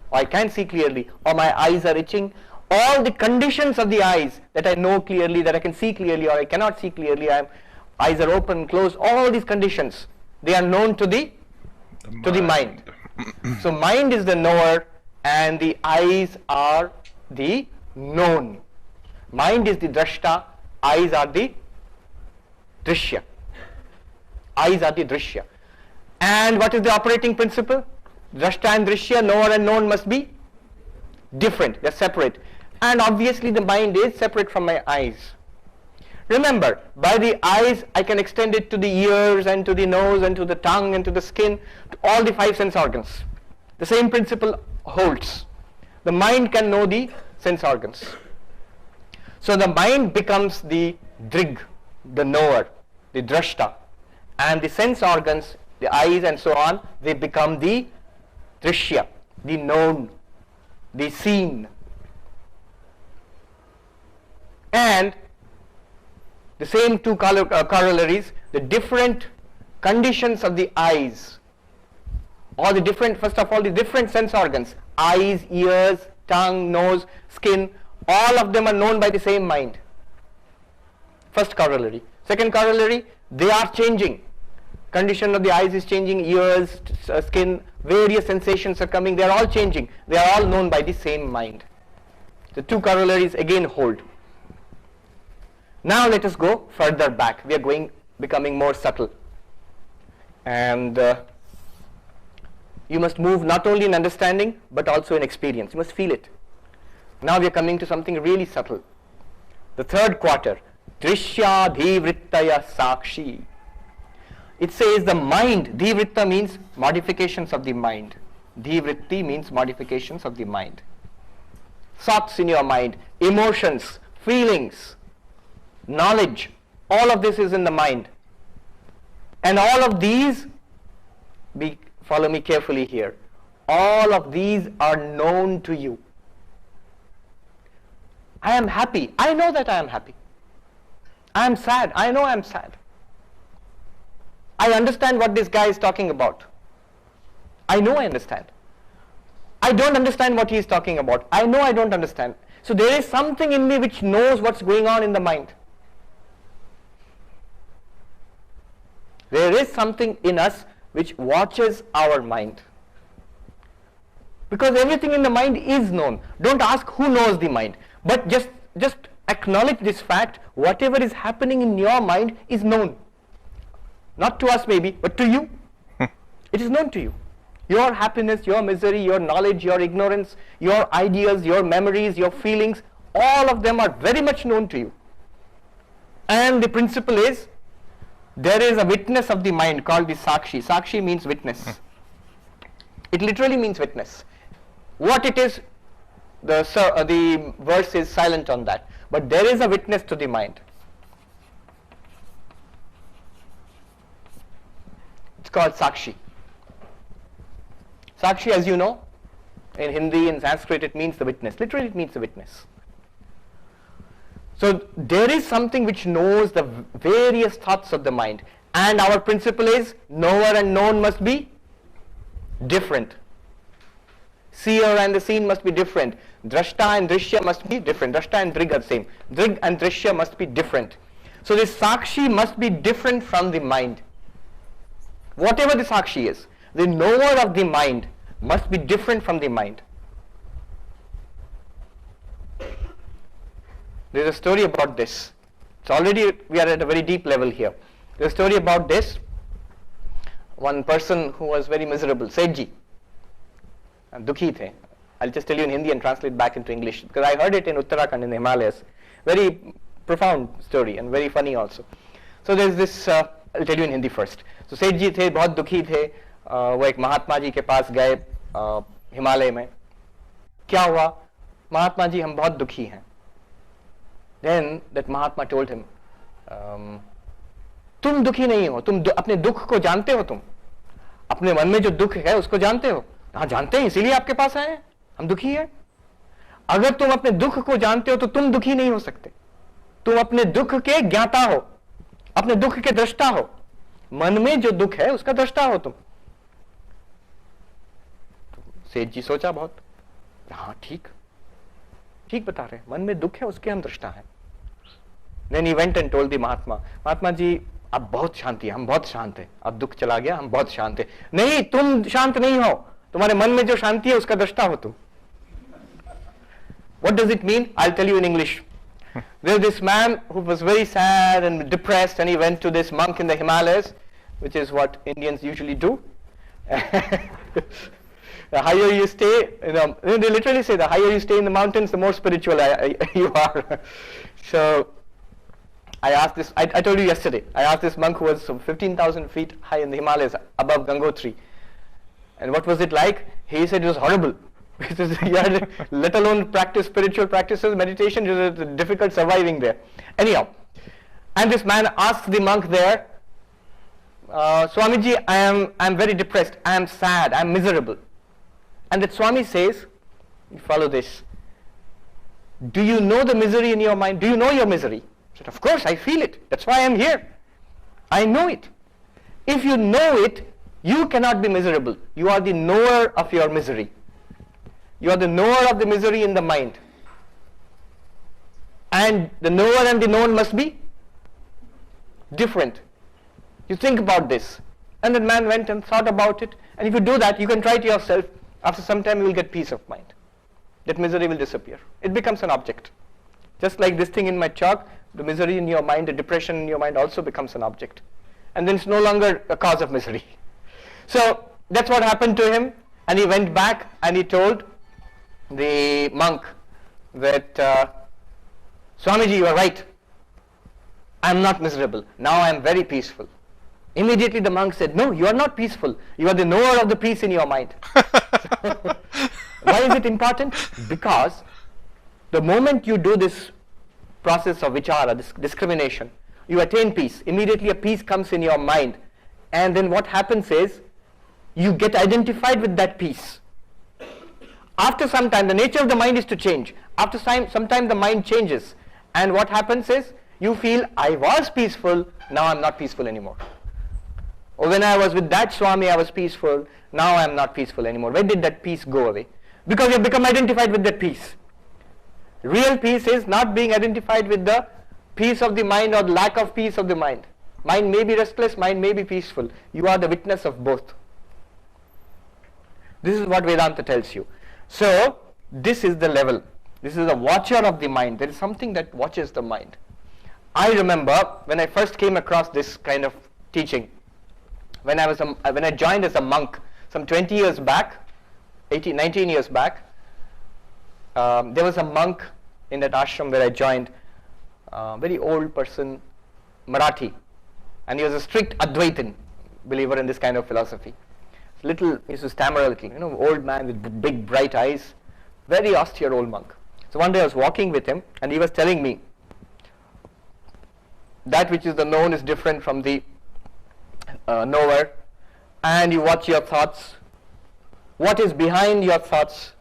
Or I can't see clearly. Or my eyes are itching. All the conditions of the eyes that I know clearly, that I can see clearly, or I cannot see clearly, eyes are open, closed, all these conditions, they are known to the mind. So mind is the knower and the eyes are the known. Mind is the drashta, eyes are the drishya. Eyes are the drishya. And what is the operating principle? Drashta and drishya, knower and known, must be different, they are separate. And obviously the mind is separate from my eyes. Remember, by the eyes I can extend it to the ears and to the nose and to the tongue and to the skin, to all the 5 sense organs. The same principle holds. The mind can know the sense organs. So the mind becomes the drig, the knower, the drashta, and the sense organs, the eyes and so on, they become the drishya, the known, the seen. And the same 2 corollaries, the different conditions of the eyes, or the different, first of all, the different sense organs, eyes, ears, tongue, nose, skin, all of them are known by the same mind. First corollary. Second corollary, they are changing. Condition of the eyes is changing, ears, skin, various sensations are coming, they are all changing. They are all known by the same mind. The 2 corollaries again hold. Now let us go further back. We are becoming more subtle. And you must move not only in understanding, but also in experience. You must feel it. Now we are coming to something really subtle. The 3rd quarter, Drishya Dhivrittaya Sakshi. It says the mind, Dhivritta means modifications of the mind. Dhivritti means modifications of the mind. Thoughts in your mind, emotions, feelings, knowledge, all of this is in the mind. And all of these, follow me carefully here, all of these are known to you. I am happy. I know that I am happy. I am sad. I know I am sad. I understand what this guy is talking about. I know I understand. I don't understand what he is talking about. I know I don't understand. So there is something in me which knows what's going on in the mind. There is something in us which watches our mind. Because everything in the mind is known. Don't ask who knows the mind, but just acknowledge this fact. Whatever is happening in your mind is known. Not to us maybe, but to you. It is known to you. Your happiness, your misery, your knowledge, your ignorance, your ideas, your memories, your feelings, all of them are very much known to you. And the principle is, there is a witness of the mind called the Sakshi. Sakshi means witness. It literally means witness. What it is, the verse is silent on that. But there is a witness to the mind. It's called Sakshi. Sakshi, as you know, in Hindi and Sanskrit it means the witness. Literally it means the witness. So there is something which knows the various thoughts of the mind. And our principle is, knower and known must be different. Seer and the seen must be different. Drashta and Drishya must be different. Drashta and Drig are the same. Drig and Drishya must be different. So this Sakshi must be different from the mind. Whatever the Sakshi is, the knower of the mind must be different from the mind. There is a story about this. It's already, we are at a very deep level here. There is a story about this. One person who was very miserable, Sethji, dukhi the. I'll just tell you in Hindi and translate back into English, because I heard it in Uttarakhand in the Himalayas. Very profound story and very funny also. So there's this, I'll tell you in Hindi first. So Sethji the, बहुत दुखी थे, वो एक महात्मा जी के पास गए हिमालय में. क्या हुआ? महात्मा जी हम बहुत दुखी हैं. Then that Mahatma told him, तुम दुखी नहीं हो, तुम अपने दुख को जानते हो, तुम अपने मन में जो दुख है उसको जानते हो. हाँ जानते हैं, इसीलिए आपके पास आए हैं, हम दुखी हैं. अगर तुम अपने दुख को जानते हो तो तुम दुखी नहीं हो सकते. तुम अपने दुख के ज्ञाता हो, अपने दुख के दृष्टा हो. मन में जो दुख है उसका दृष्टा हो तुम. सेठ जी सोचा बहुत, हाँ ठीक बता रहे, मन में दुख है उसके हम दृष्टा हैं. Then he went and told the Mahatma, Mahatma ji अब बहुत शांति है, हम बहुत शांत है, अब दुख चला गया, हम बहुत शांत है. नहीं, तुम शांत नहीं हो, तुम्हारे मन में जो शांति है उसका दृष्टा हो तुम. What does it mean? I'll tell you in English. There's this man who was very sad and depressed, and he went to this monk in the Himalayas, which is what Indians usually do. The higher you stay, they literally say the higher you stay in the mountains, the more spiritual you are. So I asked this, I told you yesterday, I asked this monk who was 15,000 feet high in the Himalayas above Gangotri. And what was it like? He said it was horrible. Because he had, let alone practice spiritual practices, meditation, it was difficult surviving there. Anyhow, and this man asked the monk there, Swamiji, I am very depressed, I am sad, I am miserable. And that Swami says, you follow this, do you know the misery in your mind? Do you know your misery? He said, of course, I feel it. That's why I am here. I know it. If you know it, you cannot be miserable. You are the knower of your misery. You are the knower of the misery in the mind. And the knower and the known must be different. You think about this. And the man went and thought about it. And if you do that, you can try it yourself. After some time, you will get peace of mind. That misery will disappear. It becomes an object. Just like this thing in my chalk, the misery in your mind, the depression in your mind also becomes an object. And then it's no longer a cause of misery. So that's what happened to him. And he went back and he told the monk that, Swamiji, you are right. I am not miserable. Now I am very peaceful. Immediately the monk said, no, you are not peaceful. You are the knower of the peace in your mind. Why is it important? Because the moment you do this process of vichara, this discrimination, you attain peace. Immediately a peace comes in your mind. And then what happens is, you get identified with that peace. After some time, the nature of the mind is to change. After some time the mind changes. And what happens is, you feel, I was peaceful, now I am not peaceful anymore. Or when I was with that Swami, I was peaceful, now I am not peaceful anymore. Where did that peace go away? Because you have become identified with that peace. Real peace is not being identified with the peace of the mind or lack of peace of the mind. Mind may be restless, mind may be peaceful. You are the witness of both. This is what Vedanta tells you. So, this is the level. This is a watcher of the mind. There is something that watches the mind. I remember when I first came across this kind of teaching, when I joined as a monk some 20 years back, 19 years back, there was a monk in that ashram where I joined, very old person, Marathi, and he was a strict Advaitin believer in this kind of philosophy. He used to stammer a little, old man with big bright eyes, very austere old monk. So one day I was walking with him and he was telling me that which is the known is different from the knower, and you watch your thoughts. What is behind your thoughts?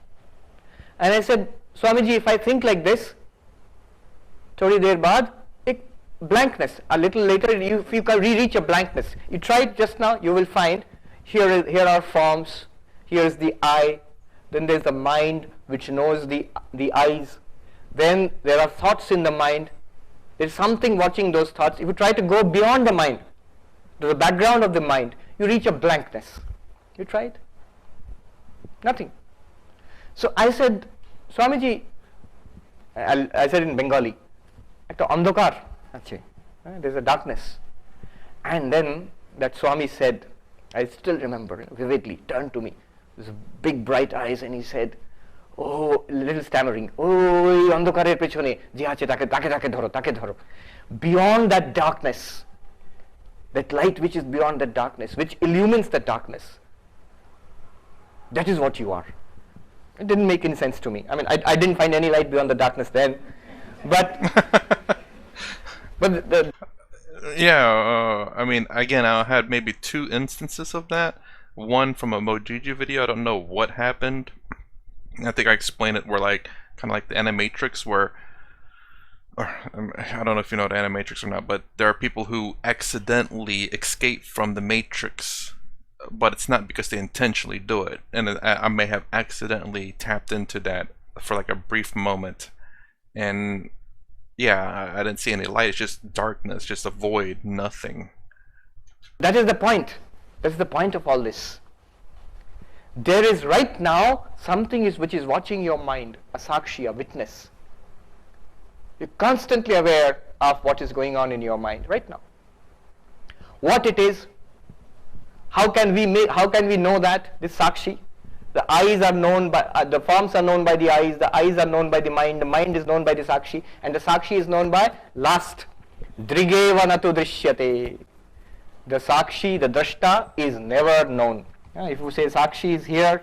And I said, Swamiji, if I think like this, thodi der baad, ek blankness. A little later, if you can reach a blankness. You try it just now, you will find here are forms, here is the eye, then there is the mind which knows the eyes, then there are thoughts in the mind, there is something watching those thoughts. If you try to go beyond the mind, to the background of the mind, you reach a blankness. You tried? Nothing. So I said, Swamiji, I said in Bengali, ekta andhakar, there's a darkness. And then that Swami said, I still remember vividly, turned to me, with big bright eyes, and he said, oh, little stammering, oh, andhakarer pechone, je ache take dhoro. Beyond that darkness, that light which is beyond that darkness, which illumines the darkness, that is what you are. It didn't make any sense to me. I mean, I didn't find any light beyond the darkness then, but yeah, I mean, again, I had maybe 2 instances of that. One from a Mojiji video. I don't know what happened. I think I explained it where kind of like the animatrix where, I don't know if you know what animatrix or not, but there are people who accidentally escape from the matrix, but it's not because they intentionally do it. And I may have accidentally tapped into that for like a brief moment. And yeah, I didn't see any light. It's just darkness, just a void, nothing. That is the point. That's the point of all this. There is right now something which is watching your mind, a sakshi, a witness. You're constantly aware of what is going on in your mind right now. What it is, how can we know that, this sakshi? The eyes are known by, the forms are known by the eyes are known by the mind is known by the sakshi, and the sakshi is known by last. Drigeva natu drishyate. The sakshi, the drashta, is never known. If you say sakshi is here,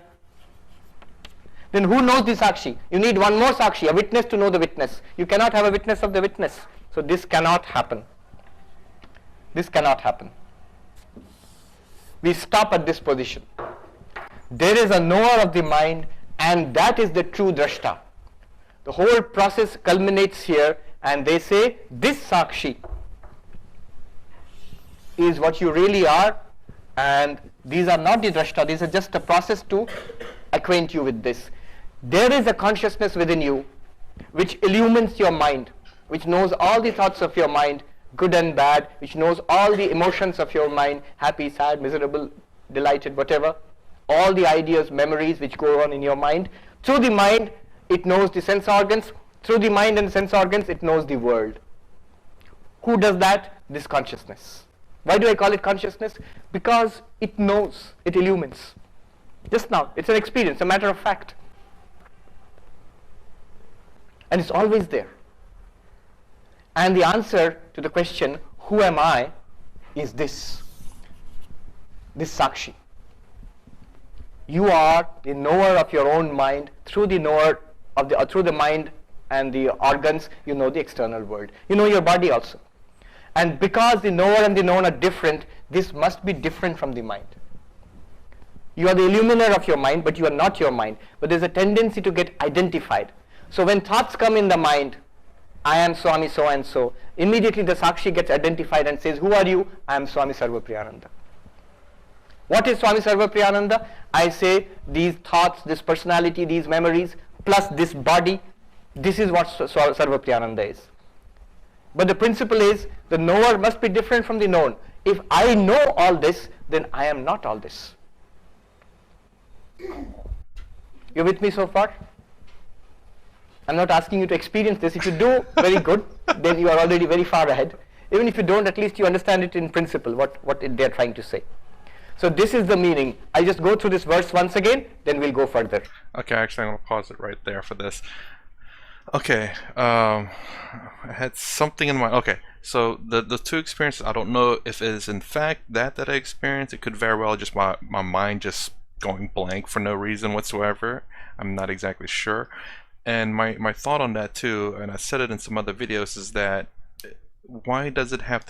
then who knows the sakshi? You need one more sakshi, a witness to know the witness. You cannot have a witness of the witness. So this cannot happen. This cannot happen. We stop at this position. There is a knower of the mind, and that is the true drashta. The whole process culminates here, and they say this sakshi is what you really are, and these are not the drashta, these are just a process to acquaint you with this. There is a consciousness within you which illumines your mind, which knows all the thoughts of your mind, good and bad, which knows all the emotions of your mind, happy, sad, miserable, delighted, whatever, all the ideas, memories which go on in your mind. Through the mind, it knows the sense organs. Through the mind and sense organs, it knows the world. Who does that? This consciousness. Why do I call it consciousness? Because it knows, it illumines. Just now, it's an experience, a matter of fact. And it's always there. And the answer to the question, who am I, is this sakshi. You are the knower of your own mind. Through the knower of through the mind and the organs, you know the external world. You know your body also. And because the knower and the known are different, this must be different from the mind. You are the illuminer of your mind, but you are not your mind. But there's a tendency to get identified. So when thoughts come in the mind, I am Swami so and so, immediately the sakshi gets identified and says, who are you? I am Swami Sarvapriyananda. What is Swami Sarvapriyananda? I say these thoughts, this personality, these memories, plus this body, This is what Sarvapriyananda is. But the principle is the knower must be different from the known. If I know all this, then I am not all this. You with me so far? I'm not asking you to experience this. If you do, very good, then you are already very far ahead. Even if you don't, at least you understand it in principle, what they're trying to say. So this is the meaning. I just go through this verse once again, then we'll go further. Okay, actually I'm going to pause it right there for this. Okay, I had something in mind. Okay, so the two experiences, I don't know if it is in fact that I experienced. It could very well just my mind just going blank for no reason whatsoever. I'm not exactly sure. And my thought on that too, and I said it in some other videos, is that why does it have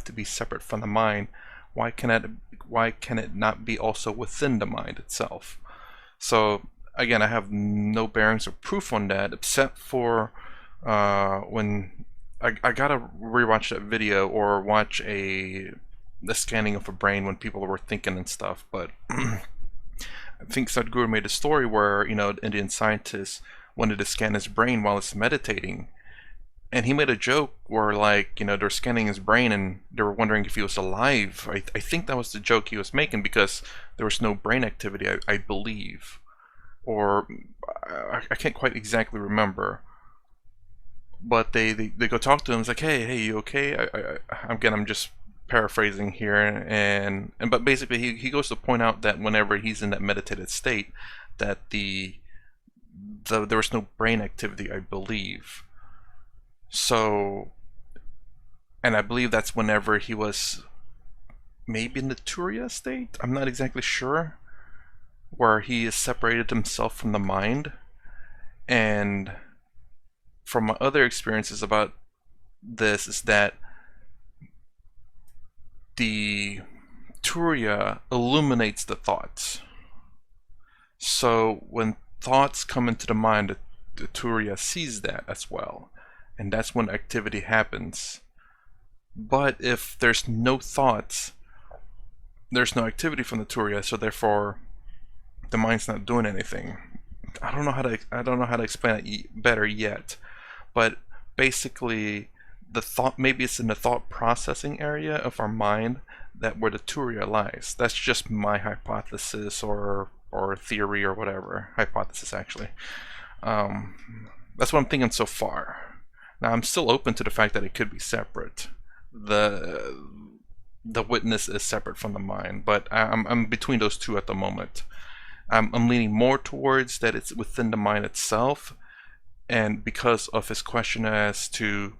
to be separate from the mind? Why can it not be also within the mind itself? So again, I have no bearings or proof on that, except for when I gotta rewatch that video or watch the scanning of a brain when people were thinking and stuff. But I think Sadhguru made a story where, you know, an Indian scientist wanted to scan his brain while he's meditating, and he made a joke where, like, you know, they're scanning his brain and they were wondering if he was alive. I think that was the joke he was making, because there was no brain activity, I believe. Or I can't quite exactly remember, but they go talk to him. It's like, hey, you okay? I'm just paraphrasing here, and but basically he goes to point out that whenever he's in that meditative state, that there was no brain activity, I believe. So, and I believe that's whenever he was maybe in the Turiya state. I'm not exactly sure, where he has separated himself from the mind. And from my other experiences about this is that the Turiya illuminates the thoughts. So when thoughts come into the mind, the Turiya sees that as well, and that's when activity happens. But if there's no thoughts, there's no activity from the Turiya, so therefore the mind's not doing anything. I don't know how to explain it better yet, but basically the thought, maybe it's in the thought processing area of our mind that where the Turiya lies. That's just my hypothesis or theory or whatever. Hypothesis, actually. That's what I'm thinking so far. Now I'm still open to the fact that it could be separate. The witness is separate from the mind, but I'm between those two at the moment. I'm leaning more towards that it's within the mind itself, and because of his question as to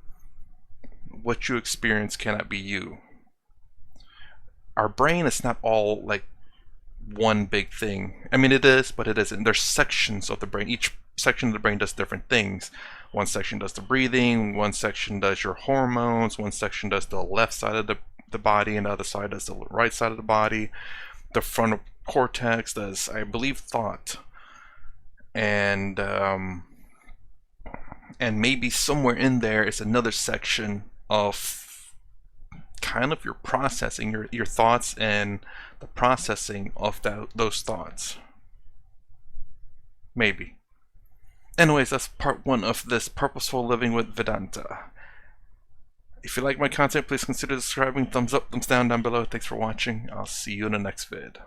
what you experience cannot be you. Our brain is not all like one big thing. I mean, it is, but it isn't. There's sections of the brain. Each section of the brain does different things. One section does the breathing, one section does your hormones, one section does the left side of the body, and the other side does the right side of the body. The frontal cortex does, I believe, thought. And maybe somewhere in there is another section of kind of your processing, your thoughts and the processing of those thoughts. Maybe. Anyways, that's part 1 of this Purposeful Living with Vedanta. If you like my content, please consider subscribing. Thumbs up, thumbs down below. Thanks for watching. I'll see you in the next vid.